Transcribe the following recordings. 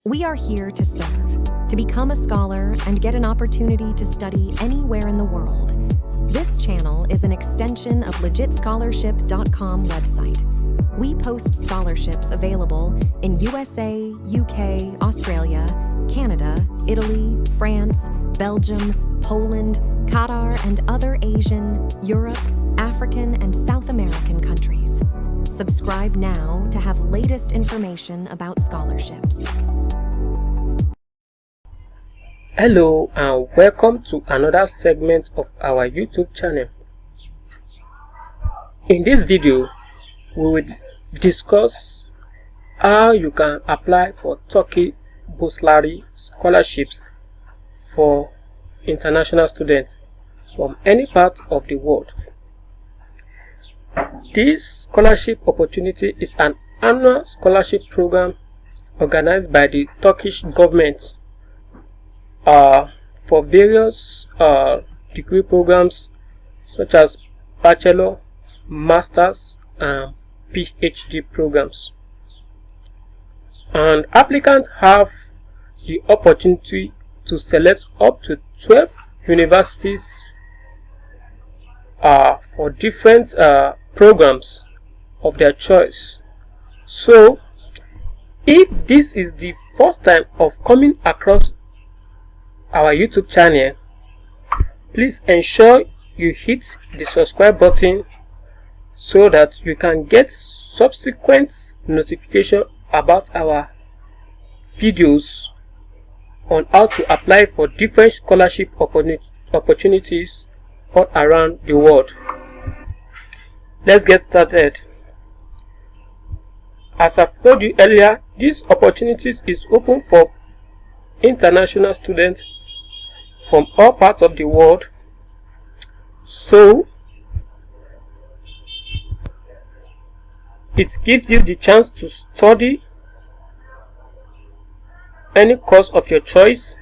We are here to serve, to become a scholar and get an opportunity to study anywhere in the world. This channel is an extension of legitscholarship.com website. We post scholarships available in USA, UK, Australia, Canada, Italy, France, Belgium, Poland, Qatar, and other Asian, Europe, African, and South American countries. Subscribe now to have latest information about scholarships. Hello and welcome to another segment of our YouTube channel. In this video, we will discuss how you can apply for Turkish Bursları scholarships for international students from any part of the world. This scholarship opportunity is an annual scholarship program organized by the Turkish government for various degree programs such as bachelor, master's, and PhD programs. And applicants have the opportunity to select up to 12 universities for different programs of their choice. So, if this is the first time of coming across our YouTube channel, please ensure you hit the subscribe button so that you can get subsequent notification about our videos on how to apply for different scholarship opportunities all around the world. Let's get started. As I've told you earlier, these opportunities is open for international students from all parts of the world. So it gives you the chance to study any course of your choice.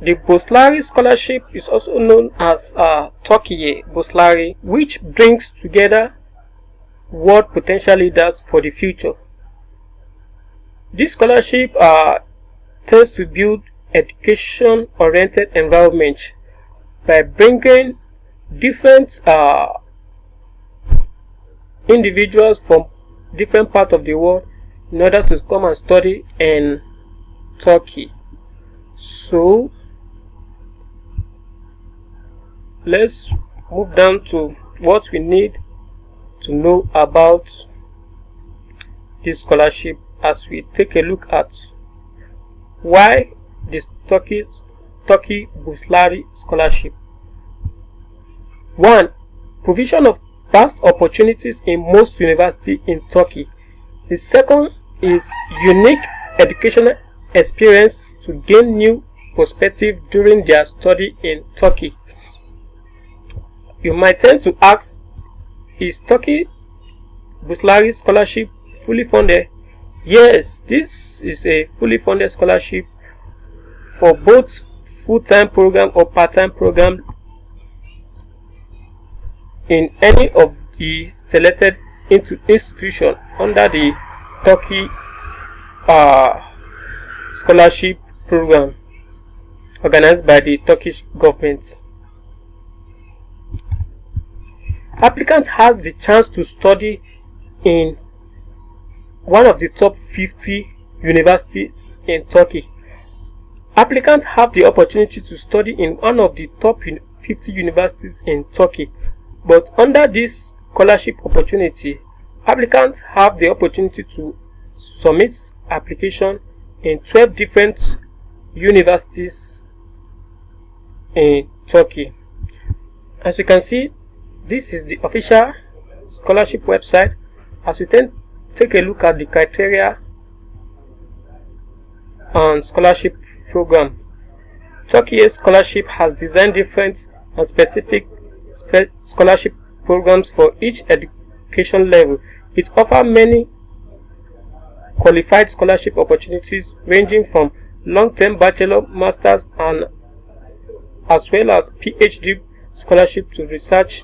The Bursları scholarship is also known as TURKIYE Bursları, which brings together world potential leaders for the future. This scholarship tends to build education-oriented environment by bringing different individuals from different parts of the world in order to come and study in Turkey. So let's move down to what we need to know about this scholarship as we take a look at why this Turkish Bursları scholarship. 1. Provision of vast opportunities in most universities in Turkey. The second is unique educational experience to gain new perspective during their study in Turkey. You might tend to ask, is Turkish Bursları scholarship fully funded? Yes, this is a fully funded scholarship for both full-time program or part-time program in any of the selected institution under the Turkey scholarship program organized by the Turkish government. Applicant has the chance to study in one of the top 50 universities in Turkey. Applicants have the opportunity to study in one of the top 50 universities in Turkey, but under this scholarship opportunity, applicants have the opportunity to submit application in 12 different universities in Turkey. As you can see, this is the official scholarship website. As we take a look at the criteria and scholarship program, Turkey scholarship has designed different and specific scholarship programs for each education level. It offers many qualified scholarship opportunities ranging from long-term bachelor, masters, and as well as PhD scholarship to research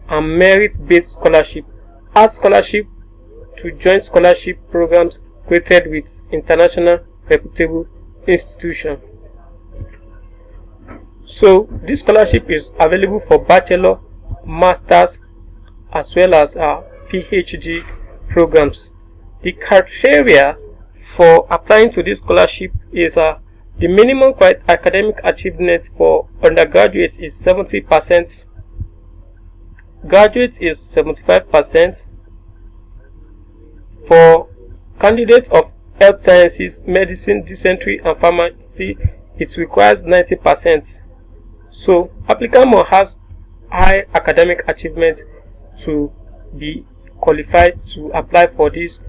and merit-based scholarship, art scholarship to joint scholarship programs, created with international reputable institution. So this scholarship is available for bachelor, masters, as well as PhD programs. The criteria for applying to this scholarship is the minimum academic achievement for undergraduate is 70%, graduate is 75%. For candidates of health sciences, medicine, dentistry, and pharmacy, it requires 90%. So applicant must have high academic achievement to be qualified to apply for this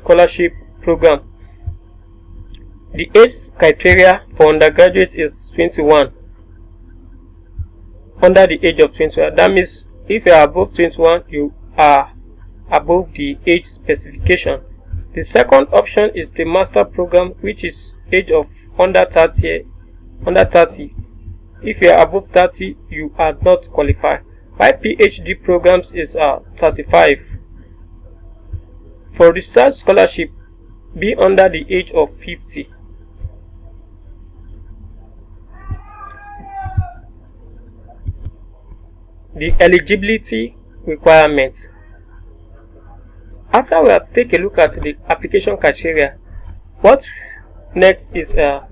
scholarship program. The age criteria for undergraduate is 21. Under the age of 21, that means if you are above 21, you are above the age specification. The second option is the master program, which is age of under 30. If you are above 30, you are not qualified. While PhD programs is 35. For research scholarship, be under the age of 50. The eligibility requirements. After we have taken a look at the application criteria, what next is the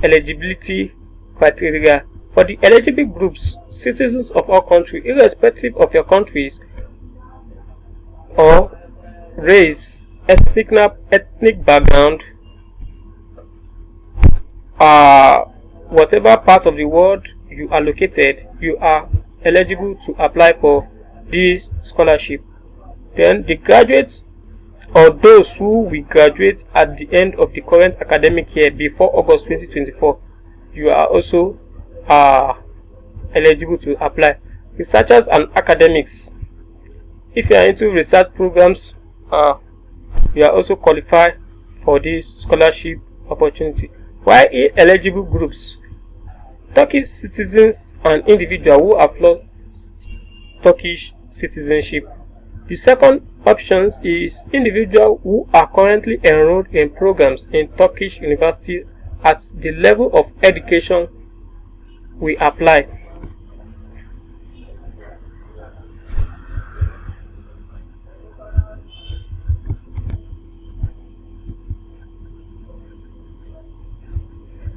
eligibility criteria. For the eligible groups, citizens of all countries, irrespective of your countries or race, ethnic background, whatever part of the world you are located, you are eligible to apply for this scholarship. Then the graduates or those who will graduate at the end of the current academic year before August 2024, you are also eligible to apply. Researchers and academics, if you are into research programs, you are also qualified for this scholarship opportunity. While eligible groups, Turkish citizens and individuals who have lost Turkish citizenship. The second option is individuals who are currently enrolled in programs in Turkish university at the level of education we apply.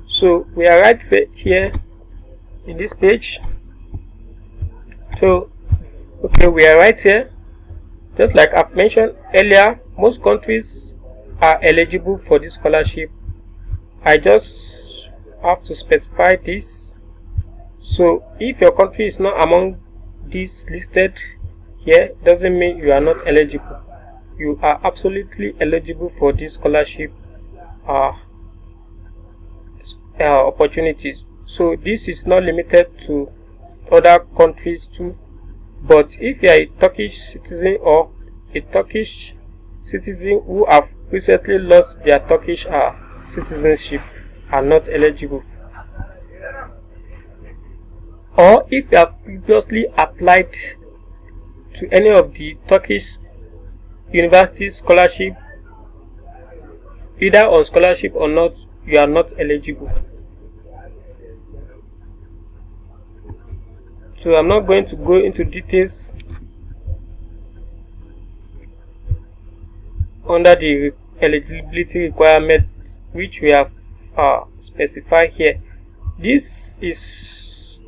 So we are right here in this page. So okay, we are right here. Just like I've mentioned earlier, most countries are eligible for this scholarship. I just have to specify this. So if your country is not among these listed here, doesn't mean you are not eligible. You are absolutely eligible for this scholarship opportunities. So this is not limited to other countries too. But if you are a Turkish citizen or a Turkish citizen who have recently lost their Turkish citizenship, are not eligible. Or if you have previously applied to any of the Turkish university scholarship, either on scholarship or not, you are not eligible. So I'm not going to go into details under the eligibility requirement which we have specified here. This is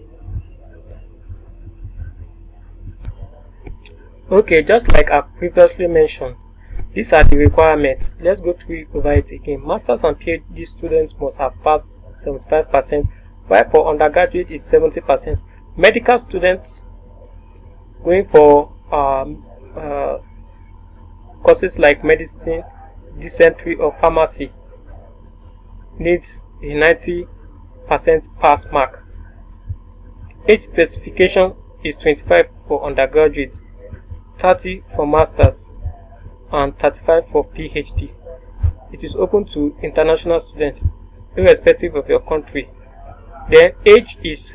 okay, just like I previously mentioned. These are the requirements. Let's go through over it again. Masters and PhD students must have passed 75%, while for undergraduate is 70%. Medical students going for courses like medicine, dentistry, or pharmacy needs a 90% pass mark. Age specification is 25 for undergraduate, 30 for masters, and 35 for PhD. It is open to international students irrespective of your country. Then age is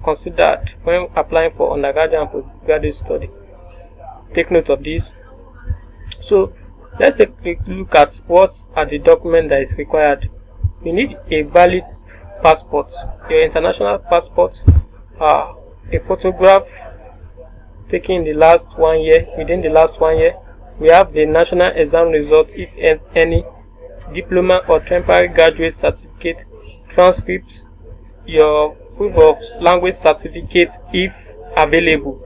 considered when applying for undergraduate and postgraduate study. Take note of this. So Let's take a look at what are the documents that is required. You need a valid passport, your international passport, a photograph taken in the last 1 year, within the last 1 year. We have the national exam results, if any, diploma or temporary graduate certificate, transcripts, your proof of language certificate if available.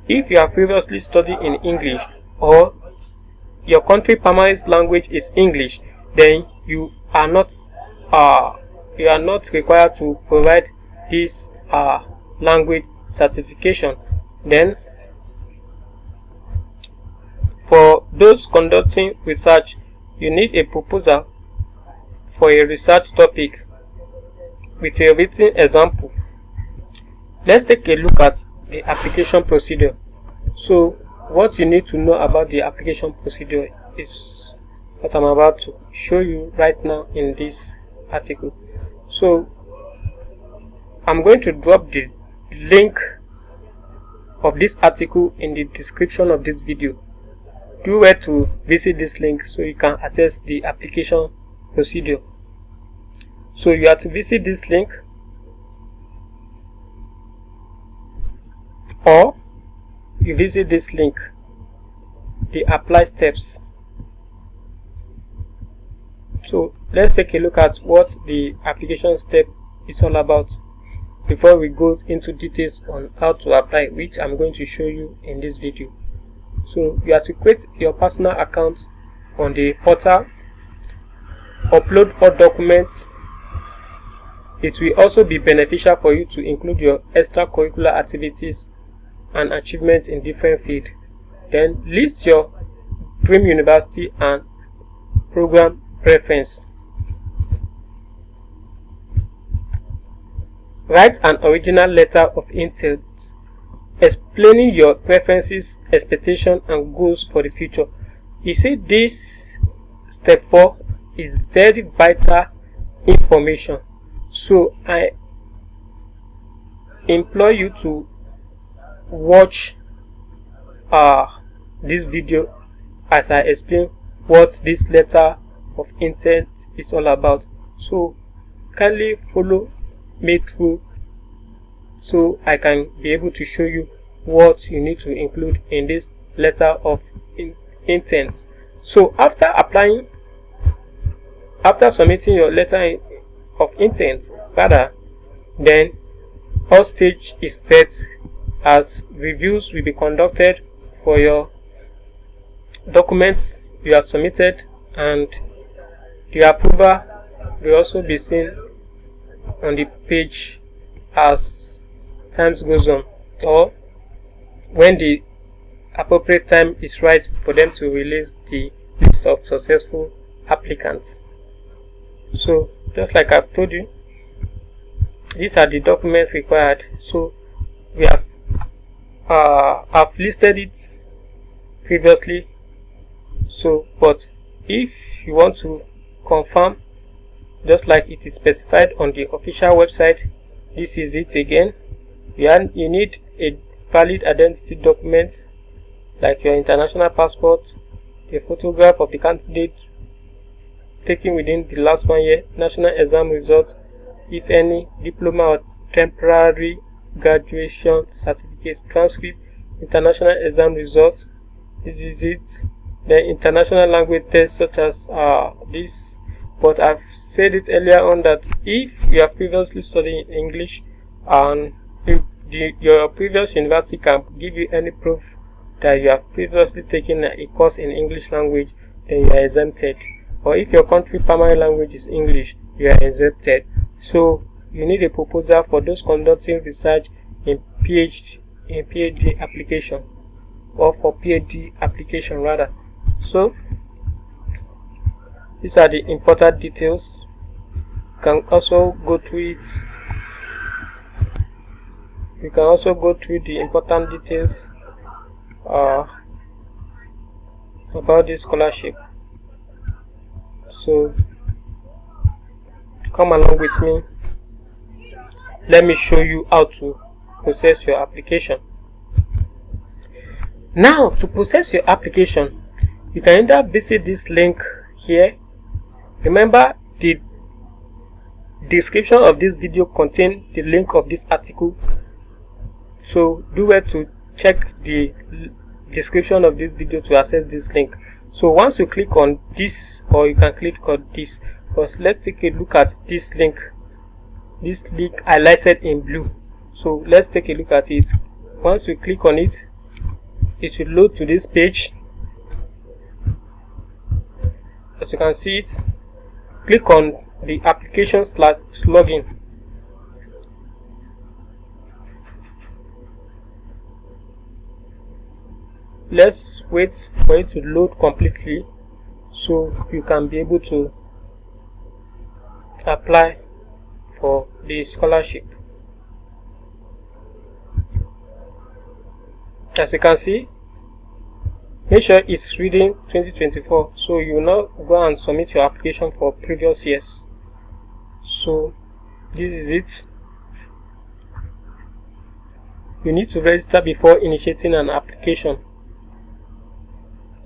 If you have previously studied in English or your country permanent language is English, then you are not required to provide this language certification. Then for those conducting research, you need a proposal for a research topic with a written example. Let's take a look at the application procedure. So what you need to know about the application procedure is what I'm about to show you right now in this article. So I'm going to drop the link of this article in the description of this video. Do well to visit this link so you can access the application procedure. So you have to visit this link, or you visit this link, the apply steps. So let's take a look at what the application step is all about before we go into details on how to apply, which I'm going to show you in this video. So you have to create your personal account on the portal, upload all documents. It will also be beneficial for you to include your extracurricular activities and achievements in different fields. Then list your dream university and program preference. Write an original letter of intent explaining your preferences, expectations, and goals for the future. You see, this step 4 is very vital information. So I implore you to watch this video as I explain what this letter of intent is all about. So kindly follow me through so I can be able to show you what you need to include in this letter of intent. So after submitting your letter of intent, then all stage is set as reviews will be conducted for your documents you have submitted, and the approval will also be seen on the page as times goes on, or when the appropriate time is right for them to release the list of successful applicants. So just like I've told you, these are the documents required. So we have I've listed it previously. So but if you want to confirm, just like it is specified on the official website, this is it again. You need a valid identity document like your international passport, a photograph of the candidate taken within the last 1 year, national exam results, if any, diploma or temporary graduation certificate, transcript, international exam results. This is it. The international language test such as this. But I've said it earlier on that if you have previously studied English and your previous university can give you any proof that you have previously taken a course in English language, then you are exempted. Or if your country primary language is English, you are exempted. So you need a proposal for those conducting research in PhD application, or for PhD application rather. So these are the important details. You can also go through it. You can also go through the important details about this scholarship. So come along with me. Let me show you how to process your application. Now, to process your application, You can either visit this link here. Remember, the description of this video contains the link of this article, so do well to check the description of this video to access this link. So once you click on this, or you can click on this, but let's take a look at this link highlighted in blue. So let's take a look at it. Once you click on it, it will load to this page. As you can see it, click on the application login. Let's wait for it to load completely so you can be able to apply for the scholarship. As you can see, make sure it's reading 2024, so you will now go and submit your application for previous years. So this is it. You need to register before initiating an application.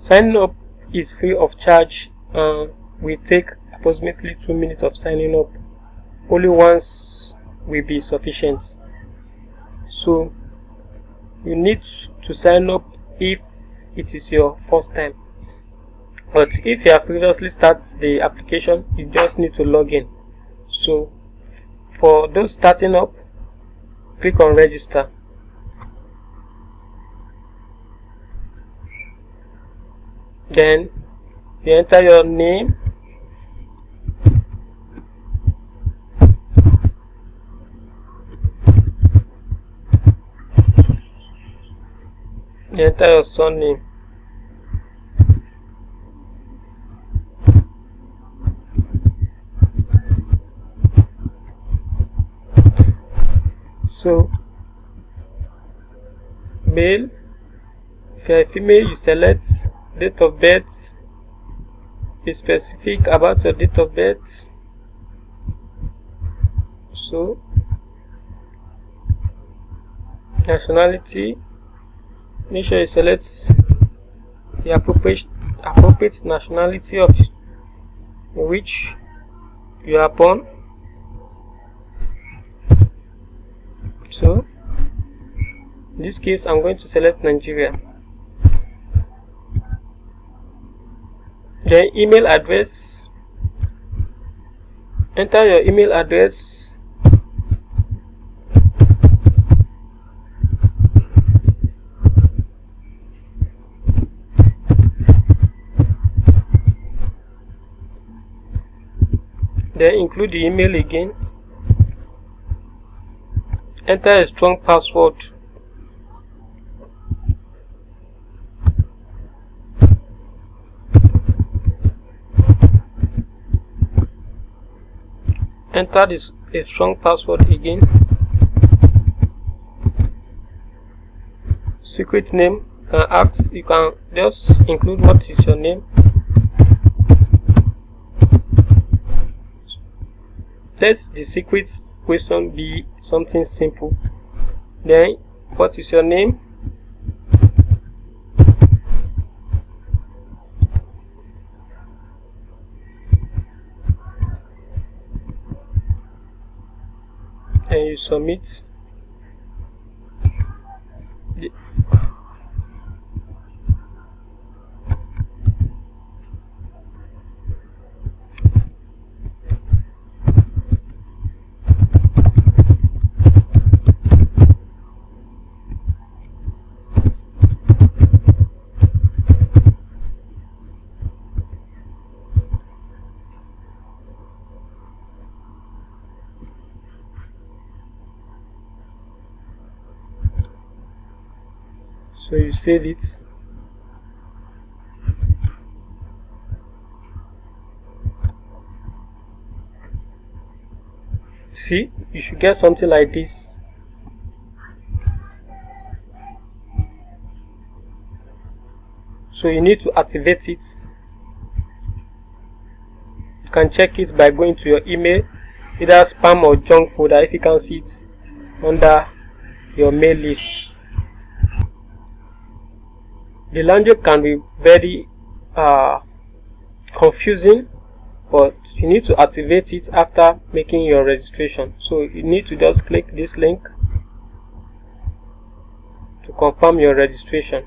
Signing up is free of charge and will take approximately 2 minutes of signing up. Only once will be sufficient. So you need to sign up if it is your first time, but if you have previously started the application, you just need to log in. So for those starting up, click on register. Then you enter your name, you enter your surname, so male. If you are a female, you select date of birth. Be specific about your date of birth. So nationality, make sure you select the appropriate nationality of which you are born. So in this case, I'm going to select Nigeria. Then email address, enter your email address. Then include the email again. Enter a strong password. Enter a strong password again. Secret name, you can just include what is your name. Let the secret question be something simple. Then, what is your name? And you submit. So you save it. See, you should get something like this. So you need to activate it. You can check it by going to your email, either spam or junk folder if you can see it under your mail list. The language can be very confusing, but you need to activate it after making your registration. So you need to just click this link to confirm your registration.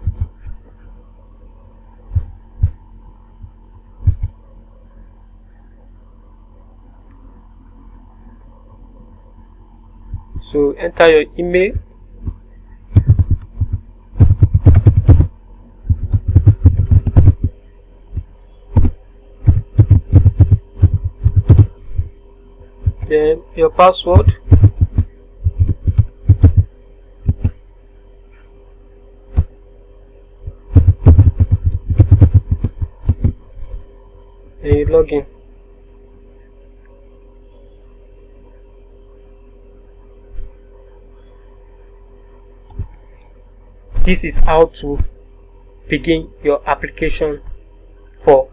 So enter your email. Then your password. And you log in. This is how to begin your application for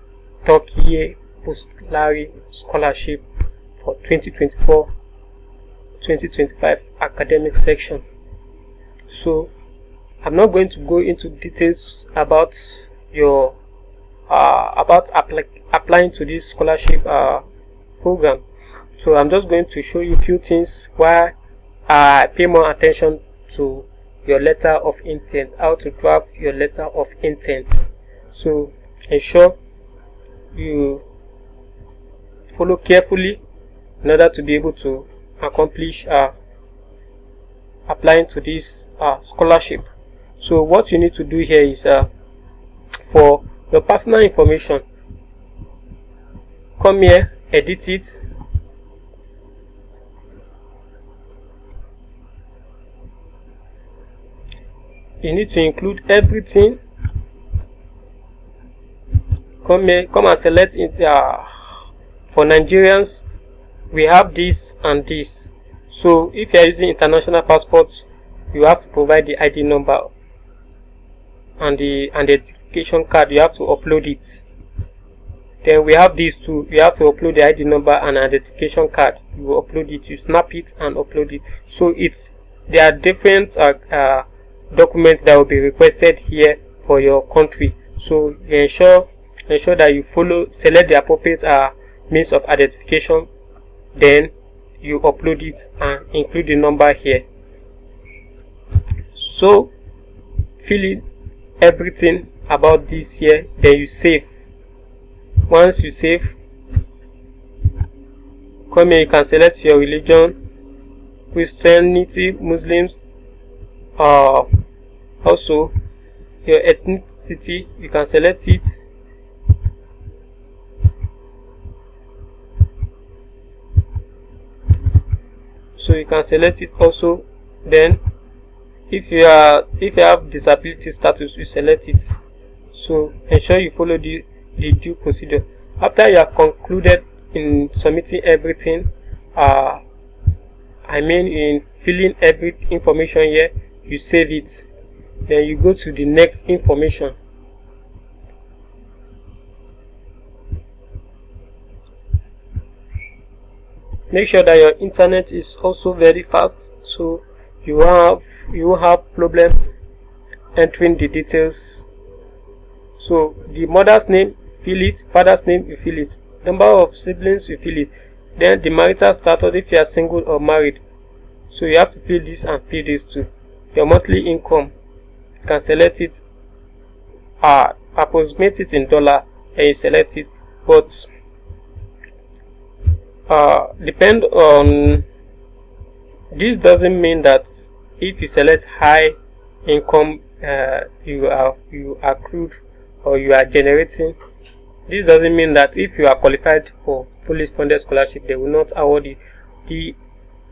Türkiye Bursları Scholarship for 2024-2025 academic section. So I'm not going to go into details about your applying to this scholarship program. So I'm just going to show you a few things why I pay more attention to your letter of intent, how to draft your letter of intent. So ensure you follow carefully in order to be able to accomplish applying to this scholarship. So what you need to do here is for your personal information, come here, edit it, you need to include everything. Come here, come and select it. For Nigerians, we have this and this. So if you are using international passports, you have to provide the ID number and the identification card. You have to upload it. Then we have these two. You have to upload the ID number and identification card. You will upload it. You snap it and upload it. So there are different documents that will be requested here for your country. So you ensure that you select the appropriate means of identification. Then you upload it and include the number here. So fill in everything about this here, then you save. Once you save, come here, you can select your religion, Christianity, Muslims, also your ethnicity, you can select it. So you can select it also. Then if you have disability status, you select it. So ensure you follow the due procedure. After you have concluded in submitting everything, in filling every information here, you save it. Then you go to the next information. Make sure that your internet is also very fast, so you won't have problem entering the details. So the mother's name, fill it. Father's name, you fill it. Number of siblings, you fill it. Then the marital status, if you are single or married. So you have to fill this and fill this too. Your monthly income, you can select it, approximate it in dollar, and you select it. But depend on this doesn't mean that if you select high income you accrued or you are generating. This doesn't mean that if you are qualified for fully funded scholarship, they will not award it. The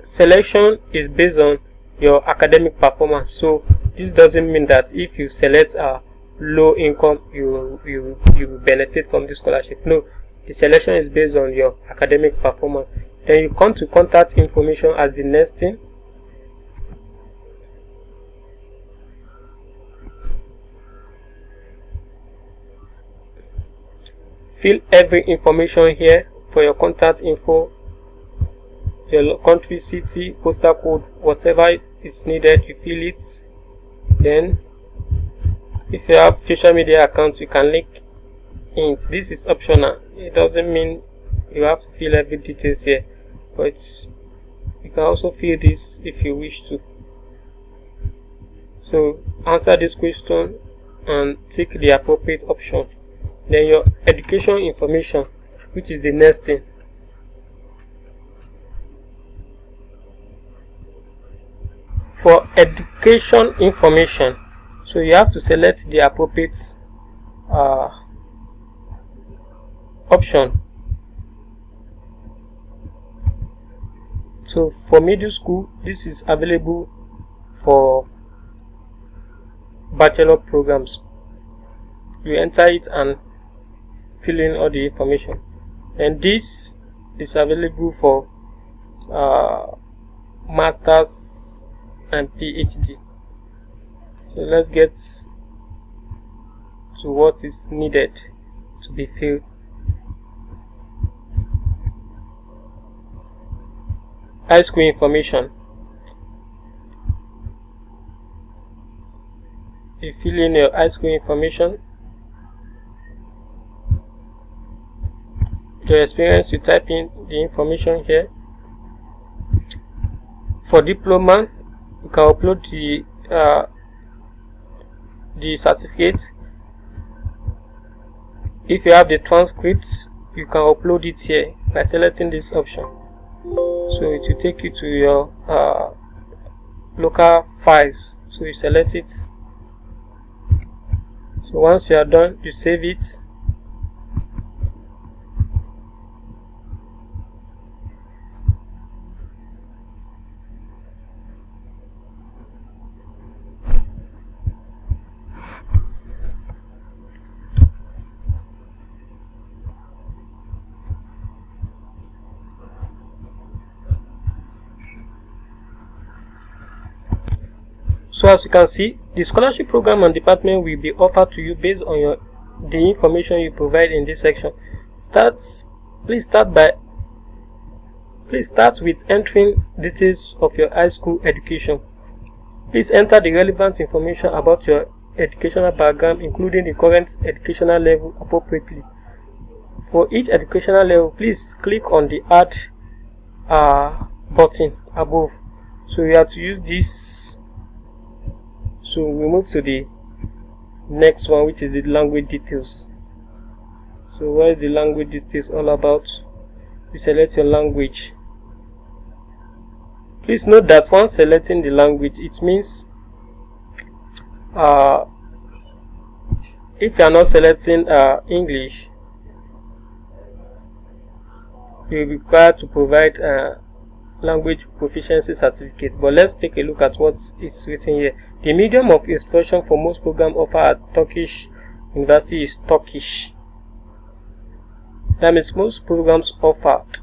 selection is based on your academic performance. So this doesn't mean that if you select low income, you benefit from the scholarship. No, the selection is based on your academic performance. Then you come to contact information as the next thing. Fill every information here for your contact info, your country, city, postal code, whatever is needed, you fill it. Then if you have social media accounts, you can link int. This is optional. It doesn't mean you have to fill every details here, but you can also fill this if you wish to. So answer this question and take the appropriate option. Then your education information, which is the next thing. For education information, so you have to select the appropriate option. So for middle school, this is available for bachelor programs. You enter it and fill in all the information, and this is available for masters and PhD. So let's get to what is needed to be filled. High school information. You fill in your high school information. Your experience, you type in the information here. For diploma, you can upload the certificate. If you have the transcripts, you can upload it here by selecting this option. So it will take you to your local files. So you select it. So once you are done, you save it. So as you can see, the scholarship program and department will be offered to you based on the information you provide in this section. Please start with entering details of your high school education. Please enter the relevant information about your educational background, including the current educational level appropriately. For each educational level, please click on the Add button above. So you have to use this. So we move to the next one, which is the language details. So what is the language details all about? You select your language. Please note that once selecting the language, it means if you are not selecting English, you will be required to provide language proficiency certificate. But let's take a look at what is written here. The medium of instruction for most programs offered at Turkish University is Turkish. That means most programs offered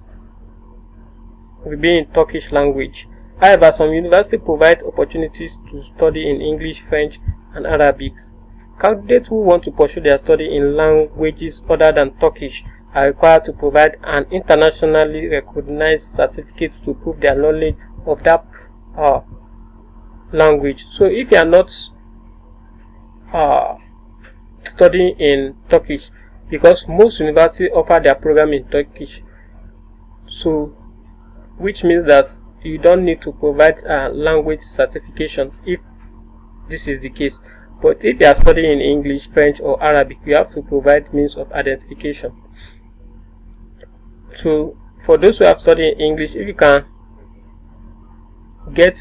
will be in Turkish language. However, some universities provide opportunities to study in English, French, and Arabic. Candidates who want to pursue their study in languages other than Turkish are required to provide an internationally recognized certificate to prove their knowledge of that language. So if you are not studying in Turkish, because most universities offer their program in Turkish, so which means that you don't need to provide a language certification if this is the case. But if you are studying in English, French, or Arabic, you have to provide means of identification. So for those who have studied English, if you can get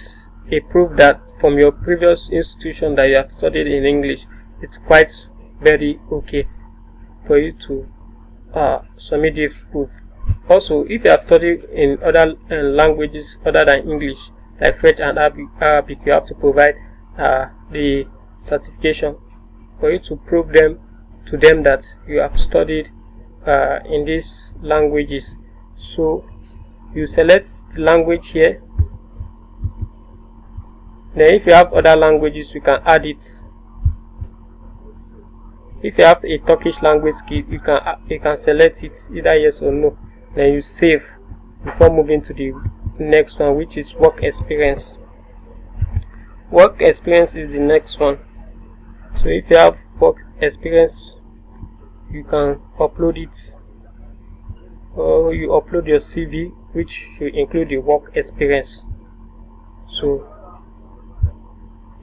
a proof that from your previous institution that you have studied in English, it's quite very okay for you to submit the proof. Also, if you have studied in other languages other than English, like French and Arabic, you have to provide the certification for you to prove to them that you have studied in these languages. So you select the language here. Then if you have other languages, you can add it. If you have a Turkish language skill, you can select it, either yes or no. Then you save before moving to the next one, which is work experience. Work experience is the next one. So if you have work experience, you can upload it, or you upload your CV, which should include the work experience. So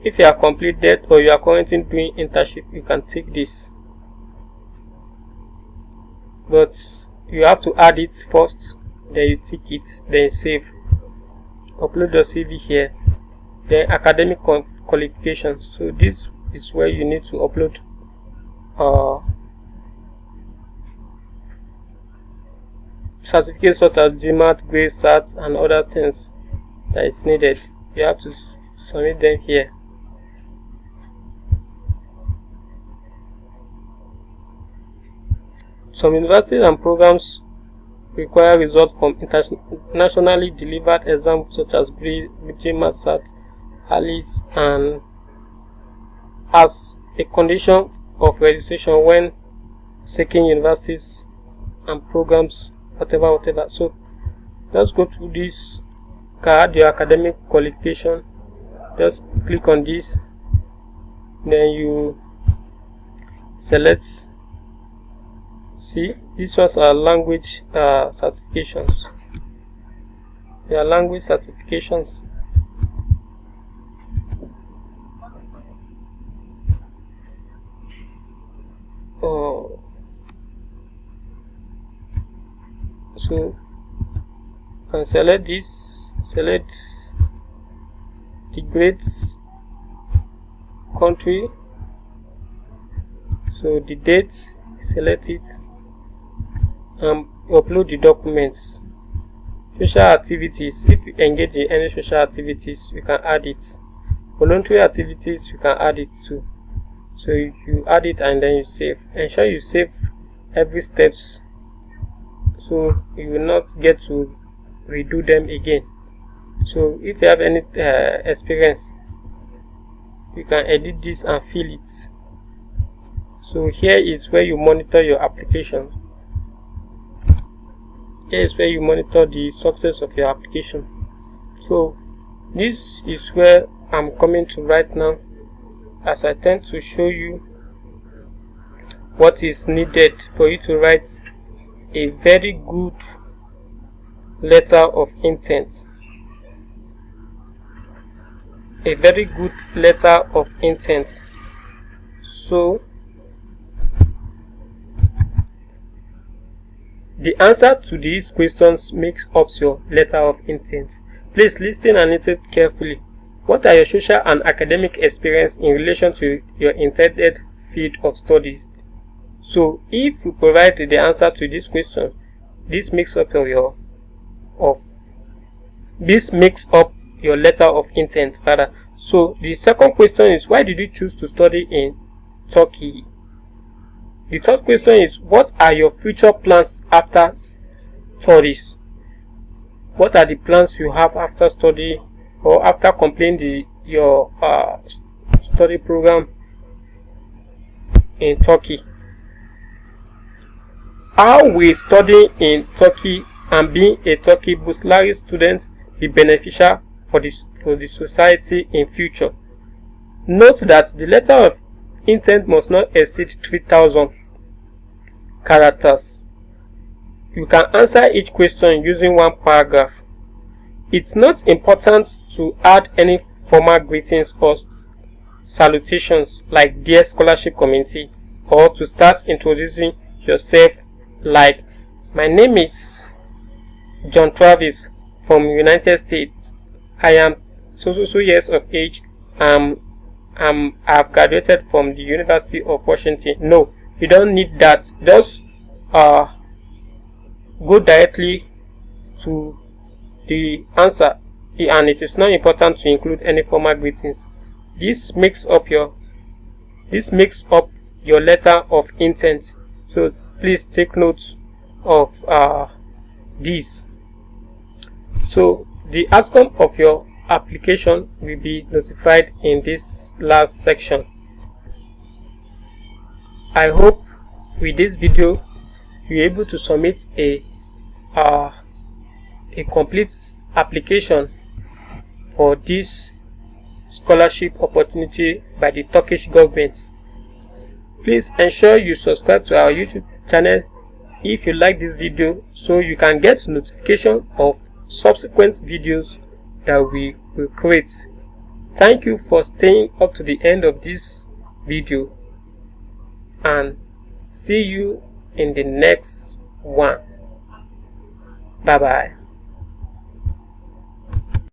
if you have completed or you are currently doing internship, you can take this, but you have to add it first, then you tick it, then you save. Upload your CV here. Then academic qualifications. So this is where you need to upload certificates such as GMAT, grade, SAT, and other things that is needed. You have to submit them here. Some universities and programs require results from internationally delivered exams such as GMAT, SAT, ALICE, and as a condition of registration when seeking universities and programs, whatever. So let's go through this card, your academic qualification. Just click on this, then you select. See, these ones are language certifications. They are language certifications. So you can select this, select the grades, country, so the dates, select it, and upload the documents. Social activities, if you engage in any social activities, you can add it. Voluntary activities, you can add it too. So you add it and then you save. Ensure you save every steps, so you will not get to redo them again. So if you have any experience, you can edit this and fill it. So here is where you monitor your application. Here is where you monitor the success of your application. So this is where I'm coming to right now, as I tend to show you what is needed for you to write a very good letter of intent. A very good letter of intent. So the answer to these questions makes up your letter of intent. Please listen and listen carefully. What are your social and academic experience in relation to your intended field of study? So if you provide the answer to this question, this makes up your letter of intent rather. So the second question is, why did you choose to study in Turkey? The third question is, what are your future plans after studies? What are the plans you have after study or after completing your study program in Turkey? How will studying in Turkey and being a Turkish Bursları student be beneficial for the society in future? Note that the letter of intent must not exceed 3,000 characters. You can answer each question using one paragraph. It's not important to add any formal greetings or salutations like "Dear Scholarship Committee," or to start introducing yourself like, "My name is John Travis from United States. I am so years of age. I've graduated from the University of Washington." No, you don't need that. Just go directly to the answer, and it is not important to include any formal greetings. This makes up your letter of intent. So please take note of this. So the outcome of your application will be notified in this last section. I hope with this video you're able to submit a complete application for this scholarship opportunity by the Turkish government. Please ensure you subscribe to our YouTube channel if you like this video, so you can get notification of subsequent videos that we will create. Thank you for staying up to the end of this video, and see you in the next one. Bye bye.